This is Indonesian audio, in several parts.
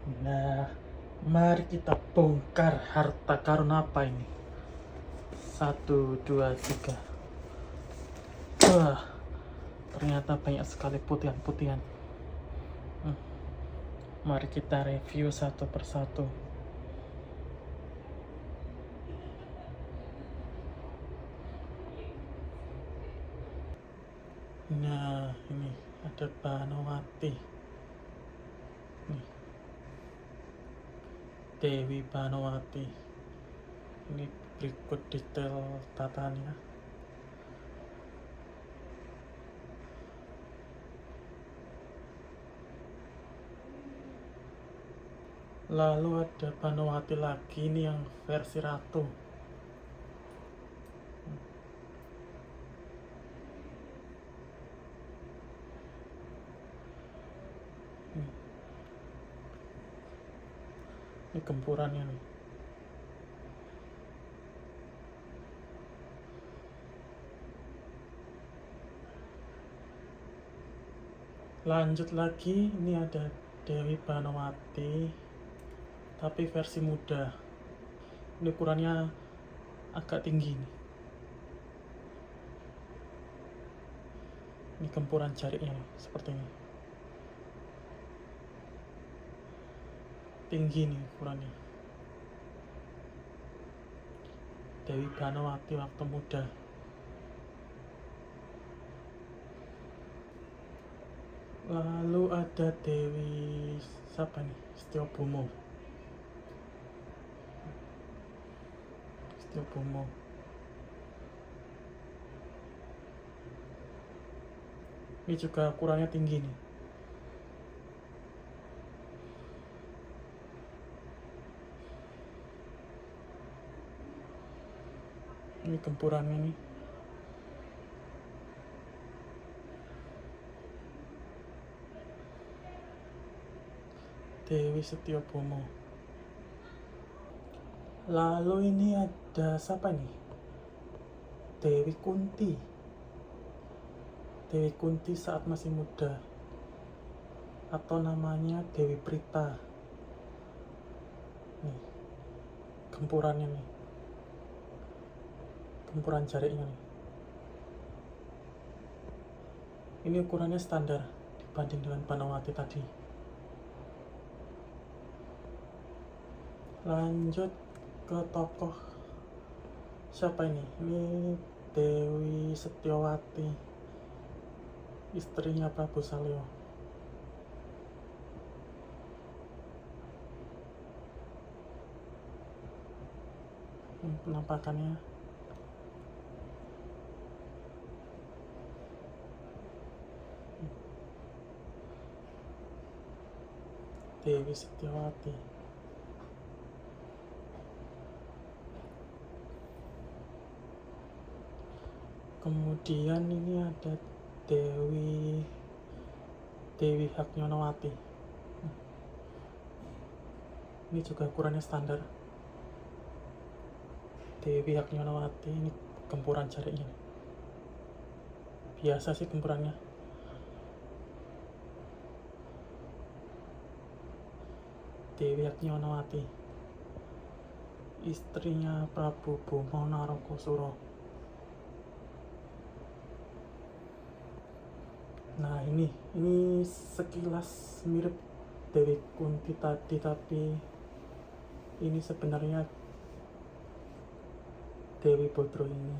Nah, mari kita bongkar harta karun apa ini. Satu, dua, tiga. Wah, ternyata banyak sekali putihan-putihan. Mari kita review satu persatu. Nah, ini ada Banowati. Nih, Dewi Banowati. Ini berikut detail tatanya. Lalu ada Banowati lagi, ini yang versi ratu. Ini gempurannya nih. Lanjut lagi, ini ada Dewi Banowati tapi versi muda. Ini ukurannya agak tinggi nih. Ini gempuran jarinya nih, seperti ini. Tinggi nih ukurannya. Dewi Banowati waktu muda. Lalu ada Dewi siapa nih? Setiobomo. Ini juga ukurannya tinggi nih. Ini gempurannya nih. Dewi Setiobomo. Lalu ini ada siapa nih? Dewi Kunti. Dewi Kunti saat masih muda, atau namanya Dewi Prita. Nih, gempurannya nih, gempuran jarinya nih. Ini ukurannya standar dibanding dengan Banowati tadi. Lanjut ke tokoh siapa ini? Ini Dewi Setiawati, istrinya Prabu Salya. Penampakannya Dewi Setiawati. Kemudian ini ada Dewi Haknyonowati. Ini juga ukurannya standar. Dewi Haknyonowati, ini gempuran jarinya. Biasa sih gempurannya. Dewi Haknyonowati, istrinya Prabu Bomo Narokosuro. Nah, ini sekilas mirip Dewi Kunti tadi, tapi ini sebenarnya Dewi Bodro ini.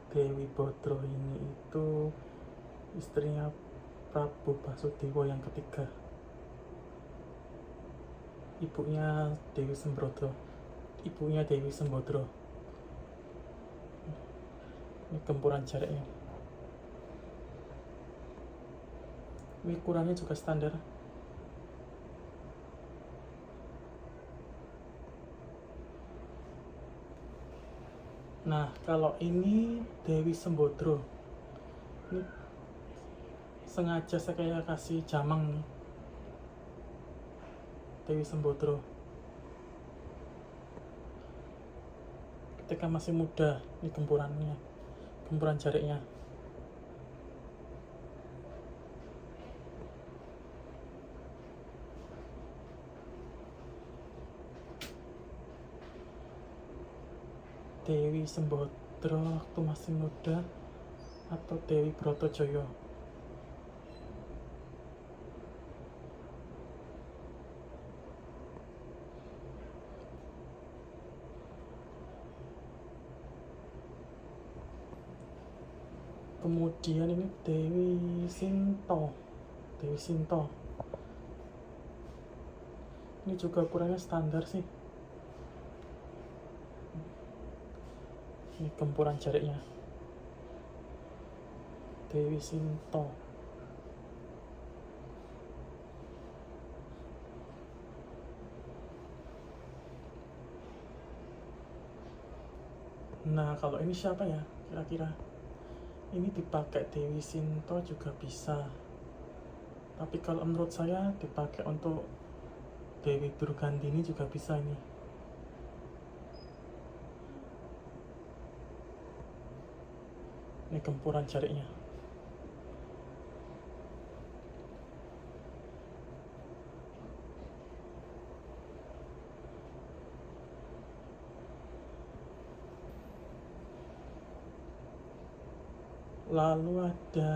Dewi Bodro ini itu istrinya Prabu Basudewa yang ketiga. Ibunya Dewi Sembrodro. Ini gempuran jarinya. Ini ukurannya juga standar. Nah, kalau ini Dewi Sembodro, ini sengaja saya kasih jamang nih. Dewi Sembodro ketika masih muda. Ini gempuran jarinya. Dewi Sembodra waktu masih muda atau Dewi Brotojoyo? Kemudian ini Dewi Sinto. Ini juga ukurannya standar sih. Ini gempuran jariknya. Dewi Sinto. Nah, kalau ini siapa ya kira-kira? Ini dipakai Dewi Sinto juga bisa. Tapi kalau menurut saya dipakai untuk Dewi Durgandini juga bisa ini. Ini gempuran jariknya. Lalu ada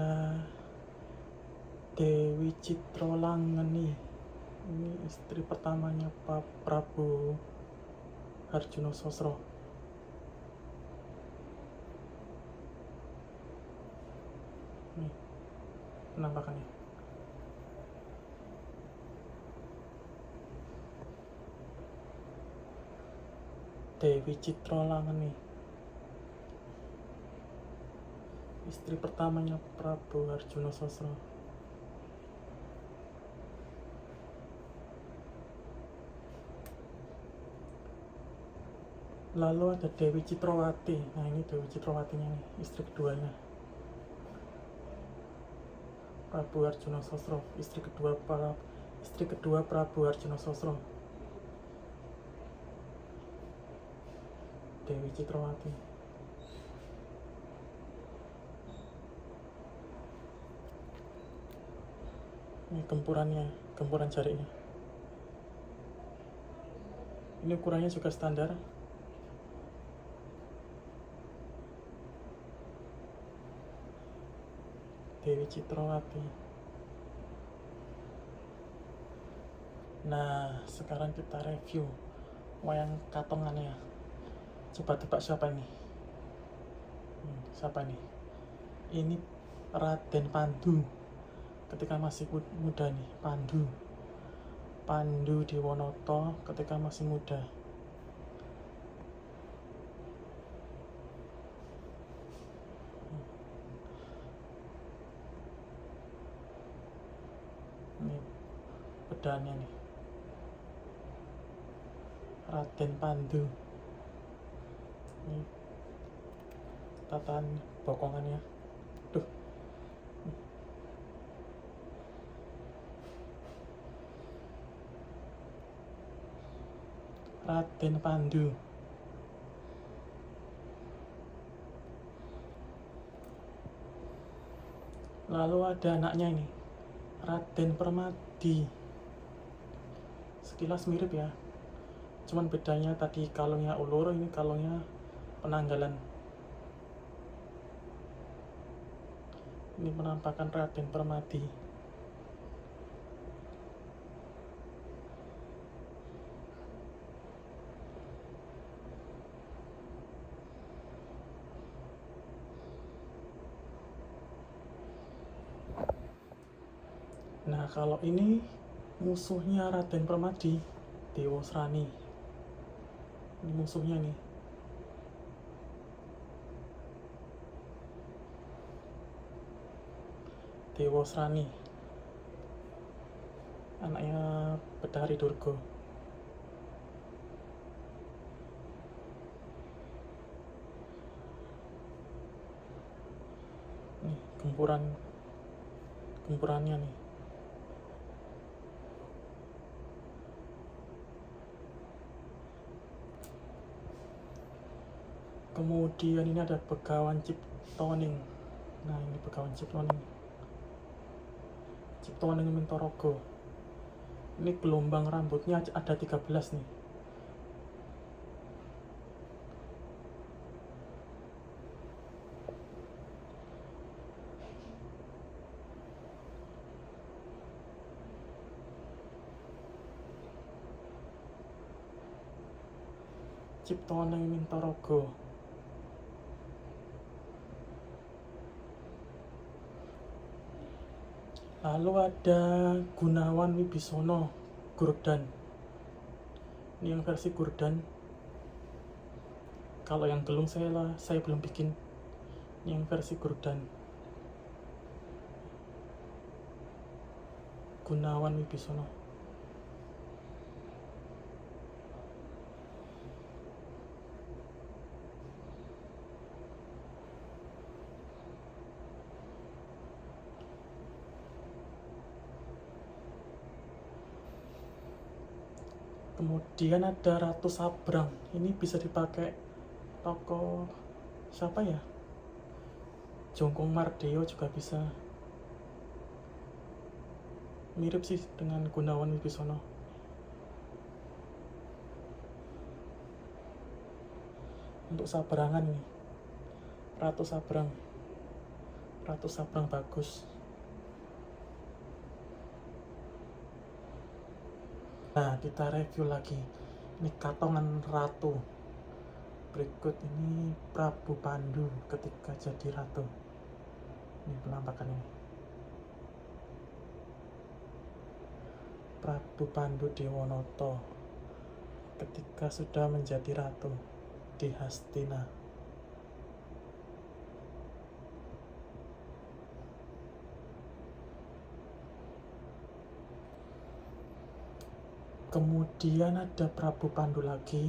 Dewi Citrolangeni. Ini istri pertamanya Pak Prabu Harjuno Sosro. Nih penampakannya. Dewi Citrolangeni, istri pertamanya Prabu Harjuno Sosro. Lalu ada Dewi Citrowati. Nah, ini Dewi Citrowatinya nih, istri keduanya Prabu Harjuno Sosro, istri kedua Prabu Harjuno Sosro. Dewi Citrowati. Ini gempuran jariknya. Ini ukurannya juga standar. Dewi Citrowati. Nah, sekarang kita review wayang katongannya. Coba tebak siapa ini? Siapa ini? Ini Raden Pandu. Ketika masih muda nih, Pandu Diwonoto ketika masih muda. Ini pedangnya nih, Raden Pandu. Ini tatahan bokongannya. Duh. Raden Pandu. Lalu ada anaknya ini, Raden Permadi. Sekilas mirip ya, cuman bedanya tadi kalungnya ulur, ini kalungnya penanggalan. Ini penampakan Raden Permadi. Nah, kalau ini musuhnya Raden Permadi, Dewasrani. Ini musuhnya nih. Dewasrani, anaknya Bedari Durga. Nih gempurannya nih. Kemudian ini ada Begawan Ciptoning. Nah, ini Begawan Ciptoning Mintorogo. Ini gelombang rambutnya ada 13 nih. Ciptane Mintaraga. Lalu ada Gunawan Wibisono, Gurdan. Ini yang versi Gurdan. Kalau yang Gelung saya belum bikin. Ini yang versi Gurdan. Gunawan Wibisono. Kemudian ada Ratu Sabrang. Ini bisa dipakai tokoh siapa ya? Jongkong Mardeo juga bisa. Mirip sih dengan Gunawan Wibisono. Untuk Sabrangan nih. Ratu Sabrang. Ratu Sabrang bagus. Nah, kita review lagi. Ini Katongan Ratu. Berikut ini Prabu Pandu ketika jadi ratu. Ini penampakannya. Prabu Pandu Dewonoto ketika sudah menjadi ratu di Hastina. Kemudian ada Prabu Pandu lagi,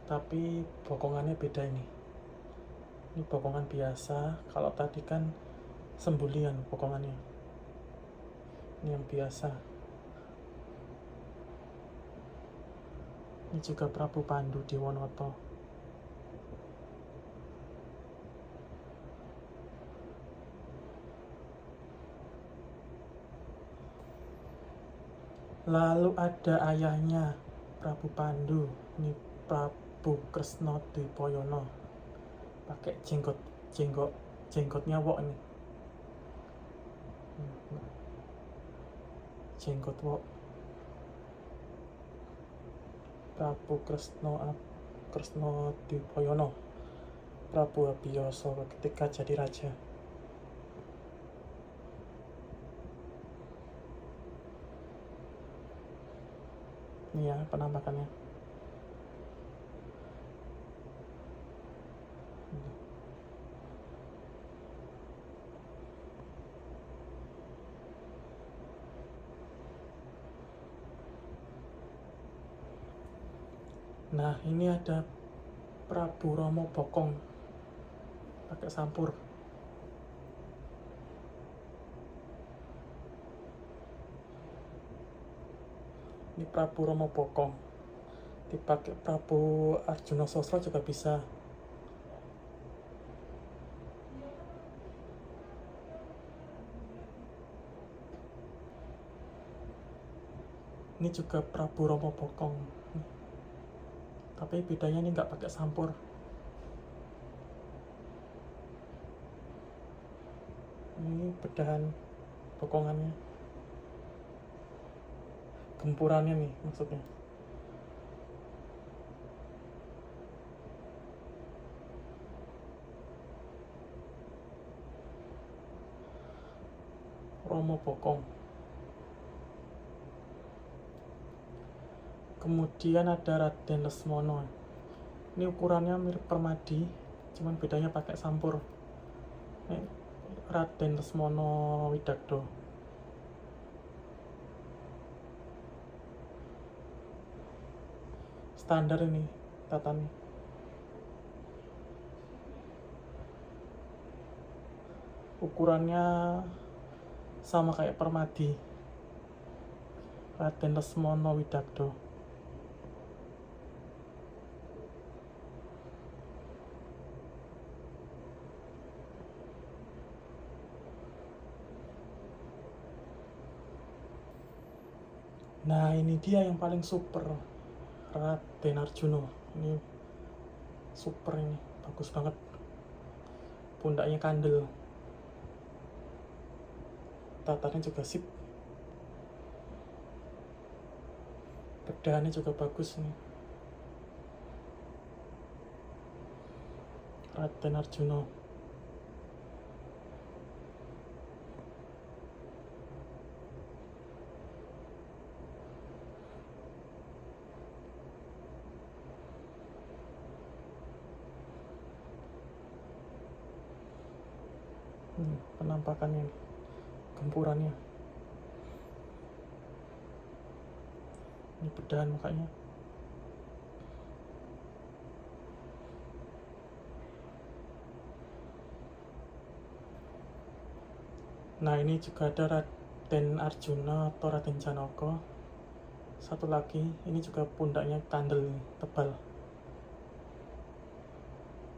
tapi bokongannya beda ini. Ini bokongan biasa, kalau tadi kan sembulian bokongannya. Ini yang biasa. Ini juga Prabu Pandu Dewonoto. Lalu ada ayahnya Prabu Pandu, ini Prabu Kresna Dwipayana, pakai jenggotnya wok ini, jenggot wok. Prabu Kresna Dwipayana, Prabu Abiyasa ketika jadi raja. Ini ya penampakannya. Nah, ini ada Prabu Rama Bokong pakai sampur. Ini Prabu Rama Bokong. Dipakai Prabu Arjuna Sosro juga bisa. Ini juga Prabu Rama Bokong. Tapi bedanya ini nggak pakai sampur. Ini bedahan bokongannya. Gempurannya nih maksudnya. Rama Bokong. Kemudian ada Raden Lesmono. Ini ukurannya mirip Permadi, cuman bedanya pakai sampur. Ini Raden Lesmono Widakdo. Standar ini tatami. Ukurannya sama kayak Permadi. Raden Lesmono Widakdo. Nah, ini dia yang paling super. Raden Arjuna. Ini super, ini bagus banget. Pundaknya kandel. Tatarnya juga sip. Bedahannya juga bagus nih. Raden Arjuna. Penampakannya, gempurannya. Ini bedahan mukanya. Nah, ini juga ada Raden Arjuna atau Raden Janaka. Satu lagi, ini juga pundaknya kandel tebal.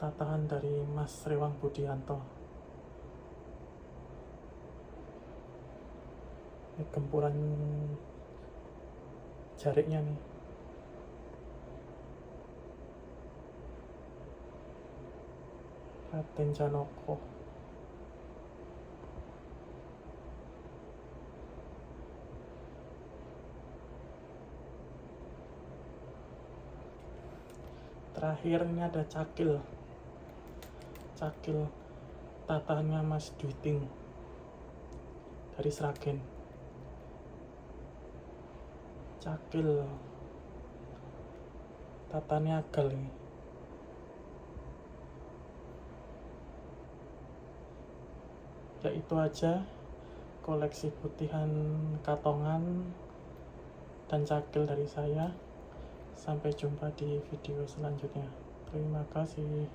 Tatahan dari Mas Rewang Budianto. Ini gempuran jariknya nih. Raden Janaka. Terakhir ini ada cakil tatahannya Mas Dwiting dari Sragen. Cakil tatahannya agal ini. Ya itu aja koleksi putihan katongan dan cakil dari saya. Sampai jumpa di video selanjutnya. Terima kasih.